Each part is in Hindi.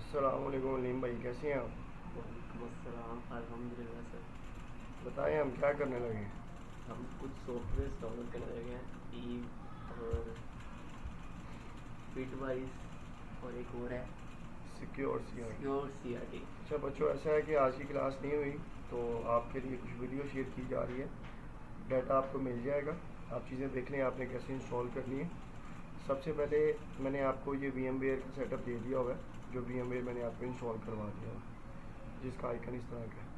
अस्सलाम वालेकुम अलीम भाई, कैसे हैं आप? वालेकुम अस्सलाम। अल्हम्दुलिल्लाह सर। बताएं, हम क्या करने लगे हैं? हम कुछ सॉफ्टवेयर डाउनलोड करने लगे हैं, ईव और बिटवाइज और एक और है सिक्योर सीआर। Secure CRT. अच्छा बच्चों, ऐसा है कि आज की क्लास नहीं हुई तो आपके लिए कुछ वीडियो शेयर की जा रही है। डाटा आपको मिल जाएगा, आप चीज़ें देख लें आपने कैसे इंस्टॉल करनी है। सबसे पहले मैंने आपको ये VMware का सेटअप दे दिया हुआ है, जो VMware मैंने आपको इंस्टॉल करवा दिया है, जिसका आइकन इस तरह का है।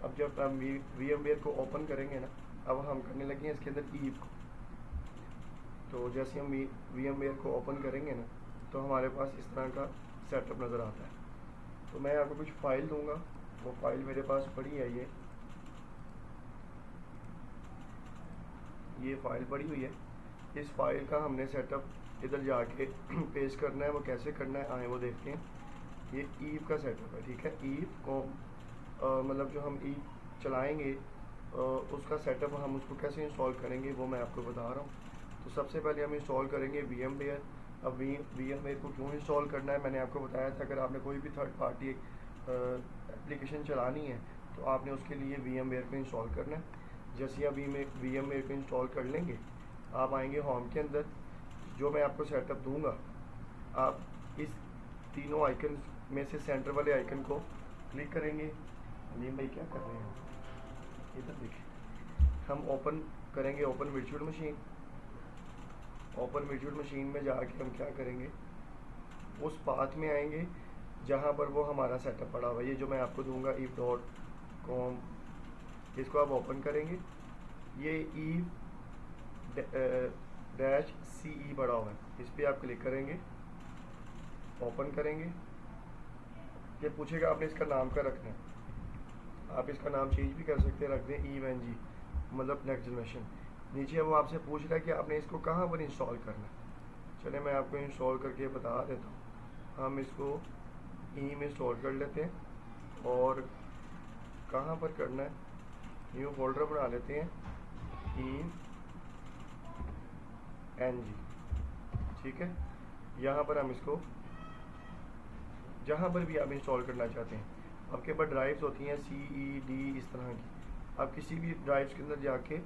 अब जब हम VMware को ओपन करेंगे ना, अब हम करने लगे हैं इसके अंदर ईव को। तो जैसे हम VMware को ओपन करेंगे ना, तो हमारे पास इस तरह का सेटअप नज़र आता है। तो मैं आपको कुछ फ़ाइल दूंगा, वो फाइल मेरे पास पड़ी है। ये फ़ाइल पड़ी हुई है। इस फाइल का हमने सेटअप इधर जाके पेश करना है। वो कैसे करना है आए वो देखते हैं। ये ईव का सेटअप है, ठीक है। ईव को मतलब जो हम ईव चलाएंगे उसका सेटअप हम उसको कैसे इंस्टॉल करेंगे वो मैं आपको बता रहा हूँ। तो सबसे पहले हम इंस्टॉल करेंगे VMware। अब VMware को क्यों इंस्टॉल करना है मैंने आपको बताया था। अगर आपने कोई भी थर्ड पार्टी एप्लीकेशन चलानी है तो आपने उसके लिए VMware को इंस्टॉल करना है। जैसे अभी मैं VMware को इंस्टॉल कर लेंगे, आप आएंगे होम के अंदर। जो मैं आपको सेटअप दूंगा, आप इस तीनों आइकन में से सेंटर वाले आइकन को क्लिक करेंगे। अलीम भाई क्या कर रहे हैं? इधर देखिए। हम ओपन करेंगे open virtual machine. Open virtual machine में जाके हम क्या करेंगे, उस पाथ में आएंगे जहाँ पर वो हमारा सेटअप पड़ा हुआ है। ये जो मैं आपको दूंगा eve.com, इसको आप ओपन करेंगे। ये eve-ce पड़ा हुआ है, इस पर आप क्लिक करेंगे, ओपन करेंगे। ये पूछेगा आपने इसका नाम क्या रखना है। आप इसका नाम चेंज भी कर सकते हैं, रख दें EVE-NG, मतलब नेक्स्ट जनरेशन। नीचे वो आपसे पूछ रहा है कि आपने इसको कहाँ पर इंस्टॉल करना है। चले मैं आपको इंस्टॉल करके बता देता हूँ। हम इसको ई में इंस्टॉल कर लेते हैं और कहाँ पर करना है, न्यू फोल्डर बना लेते हैं EVE-NG, ठीक है। यहाँ पर हम इसको जहाँ पर भी आप इंस्टॉल करना चाहते हैं, आपके पास ड्राइव्स होती हैं CE, D इस तरह की। आप किसी भी ड्राइव्स के अंदर जाके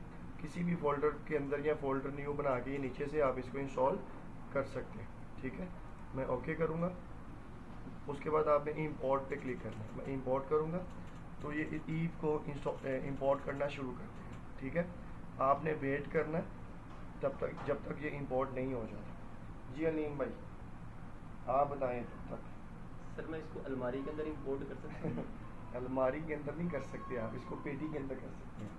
किसी भी फोल्डर के अंदर या फोल्डर न्यू बना के नीचे से आप इसको इंस्टॉल कर सकते हैं, ठीक है। मैं ओके करूँगा। उसके बाद आपने इंपोर्ट पे क्लिक करना है। मैं इंपोर्ट करूँगा तो ये ईव को इंपोर्ट करना शुरू कर देगा, ठीक है। आपने वेट करना है तब तक जब तक ये इंपोर्ट नहीं हो जाता। जी अलीम भाई, आप बताएं तब तक। सर मैं इसको अलमारी के अंदर इंपोर्ट कर सकता हूँ? अलमारी के अंदर नहीं कर सकते आप, इसको पेटी के अंदर कर सकते हैं।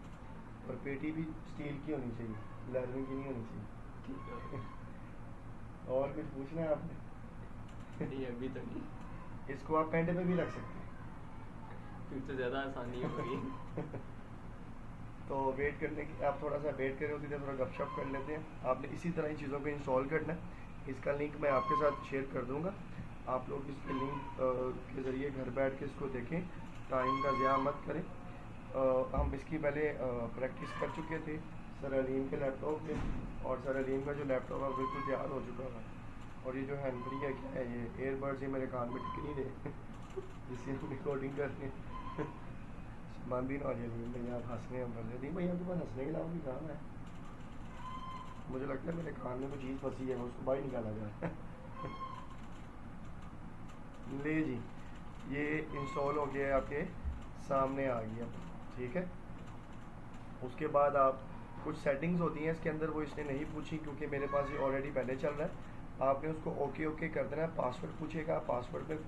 और पेटी भी स्टील की होनी चाहिए, लेदर की नहीं होनी ठीक है। चाहिए। और कुछ पूछना है आपने? नहीं अभी तो नहीं। इसको आप पेंट पे भी रख सकते हैं। फिर तो ज़्यादा आसानी होगी। तो वेट करने की, आप थोड़ा सा वेट करें, उसी तरह थोड़ा गपशप कर लेते हैं। आपने इसी तरह इन चीज़ों को इंस्टॉल करना है। इसका लिंक मैं आपके साथ शेयर कर दूंगा। आप लोग इसके लिंक के ज़रिए घर बैठ के इसको देखें, टाइम का ज़्यादा मत करें। हम इसकी पहले प्रैक्टिस कर चुके थे सर अलीम के लैपटॉप पे, और सर अलीम का जो लैपटॉप है बिल्कुल तैयार हो चुका है। और ये जो हैंड फ्री है, क्या है ये, एयरबड्स ये मेरे कान में टिक नहीं रहे जिससे हम रिकॉर्डिंग कर रहे हैं। मान भी ना आ जाए अलीम भैया, आप हंसने हम कर रहे भैया, आपके पास हंसने के अलावा भी काम है। मुझे लगता है मेरे कान में कोई चीज़ फंसी है, उसको बाहर निकाला जाए। ले जी, ये इंस्टॉल हो गया है, आपके सामने आ गया, ठीक है। उसके बाद आप कुछ सेटिंग्स होती हैं इसके अंदर, वो इसने नहीं पूछी क्योंकि मेरे पास ये ऑलरेडी पहले चल रहा है। आपने उसको ओके ओके कर देना है। पासवर्ड पूछेगा, पासवर्ड में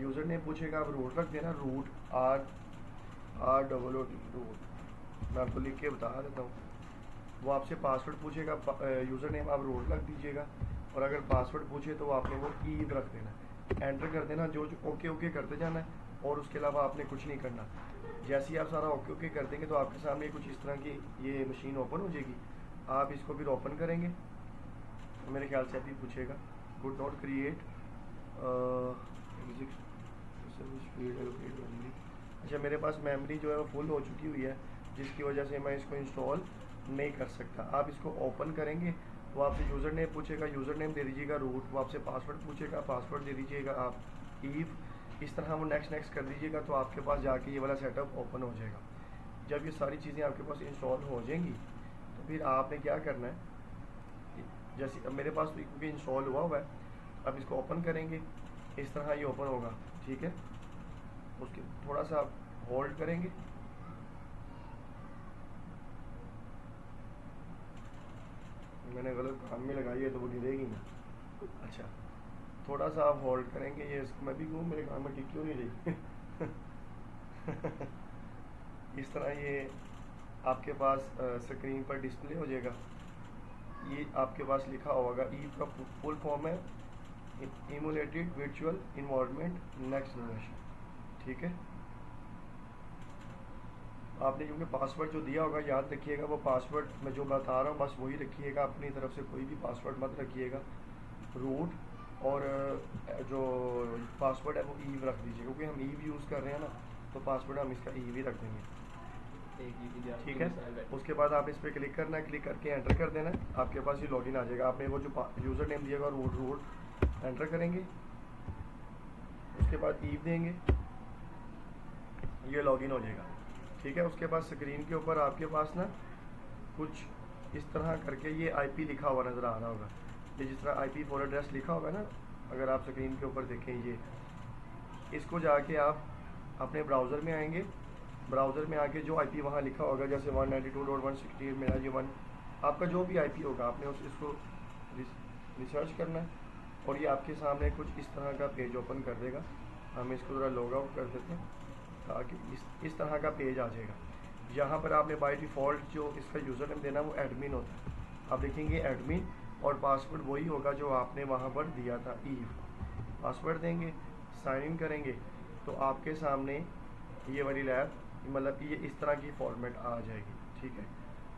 यूज़र नेम पूछेगा, आप रूट रख देना, रूट RROOT रूट। मैं आपको लिख के बता देता हूँ। वो आपसे पासवर्ड पूछेगा, यूज़र नेम आप रूट रख दीजिएगा। और अगर पासवर्ड पूछे तो आपने वो ईव रख देना, एंटर कर देना, जो ओके ओके करते जाना है। और उसके अलावा आपने कुछ नहीं करना। जैसे ही आप सारा ओके ओके कर देंगे तो आपके सामने कुछ इस तरह की ये मशीन ओपन हो जाएगी। आप इसको फिर ओपन करेंगे, मेरे ख्याल से अभी पूछेगा गुड नॉट क्रिएट अच्छा, मेरे पास मेमोरी जो है वो फुल हो चुकी हुई है, जिसकी वजह से मैं इसको इंस्टॉल नहीं कर सकता। आप इसको ओपन करेंगे वो आपसे यूज़र नेम पूछेगा, यूज़र नेम दे दीजिएगा। रूट वो आपसे पासवर्ड पूछेगा, पासवर्ड दे दीजिएगा आप। ईव इस तरह वो नेक्स्ट नेक्स्ट कर दीजिएगा, तो आपके पास जाके ये वाला सेटअप ओपन हो जाएगा। जब ये सारी चीज़ें आपके पास इंस्टॉल हो जाएंगी तो फिर आपने क्या करना है, जैसे अब मेरे पास तो क्योंकि इंस्टॉल हुआ है, अब इसको ओपन करेंगे, इस तरह ये ओपन होगा, ठीक है। उसके थोड़ा सा आप होल्ड करेंगे, मैंने गलत काम में लगाई है तो वो गिरेगी ना। अच्छा, थोड़ा सा आप होल्ड करेंगे, ये इसको मैं भी कहूँ मेरे काम में टिक क्यों नहीं रही इस तरह ये आपके पास स्क्रीन पर डिस्प्ले हो जाएगा। ये आपके पास लिखा होगा, ई का फुल फॉर्म है इमुलेटेड वर्चुअल इन्वायरमेंट नेक्स्ट जनरेशन, ठीक है। आपने क्योंकि पासवर्ड जो दिया होगा याद रखिएगा, वो पासवर्ड मैं जो बता रहा हूँ बस वही रखिएगा, अपनी तरफ से कोई भी पासवर्ड मत रखिएगा। रूट और जो पासवर्ड है वो ईव रख दीजिए, क्योंकि हम ईव यूज़ कर रहे हैं ना, तो पासवर्ड हम इसका ईव ही रख देंगे, ठीक है। उसके बाद आप इस पर क्लिक करना है, क्लिक करके एंटर कर देना है, आपके पास ये लॉगिन आ जाएगा। आपने वो जो यूज़र नेम दिएगा रूट एंटर करेंगे, उसके बाद ईव देंगे, ये लॉगिन हो जाएगा, ठीक है। उसके बाद स्क्रीन के ऊपर आपके पास ना कुछ इस तरह करके ये आईपी लिखा हुआ नज़र आ रहा होगा, ये जिस तरह आईपी फॉर एड्रेस लिखा होगा ना, अगर आप स्क्रीन के ऊपर देखें ये, इसको जाके आप अपने ब्राउज़र में आएंगे, ब्राउज़र में आके जो आईपी वहाँ लिखा होगा, जैसे 192.168 मेरा ये वन, आपका जो भी आईपी होगा आपने इसको रिसर्च करना है, और ये आपके सामने कुछ इस तरह का पेज ओपन कर देगा। हम इसको ज़रा लॉग आउट कर देते हैं ताकि इस तरह का पेज आ जाएगा। यहाँ पर आपने बाय डिफ़ॉल्ट जो इसका यूज़र नेम देना वो एडमिन होता है, आप देखेंगे एडमिन, और पासवर्ड वही होगा जो आपने वहाँ पर दिया था, ईव। पासवर्ड देंगे, साइन इन करेंगे, तो आपके सामने ये वाली लैब मतलब ये इस तरह की फॉर्मेट आ जाएगी, ठीक है।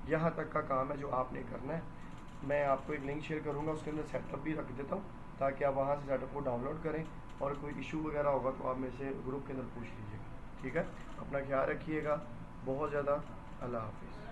यहाँ तक का काम है जो आपने करना है। मैं आपको एक लिंक शेयर करूँगा, उसके अंदर सेटअप भी रख देता हूँ ताकि आप वहाँ से सेटअप को डाउनलोड करें, और कोई इशू वगैरह होगा तो आप मेरे से ग्रुप के अंदर पूछ लीजिएगा, ठीक है। अपना ख्याल रखिएगा बहुत ज़्यादा। अल्लाह हाफिज़।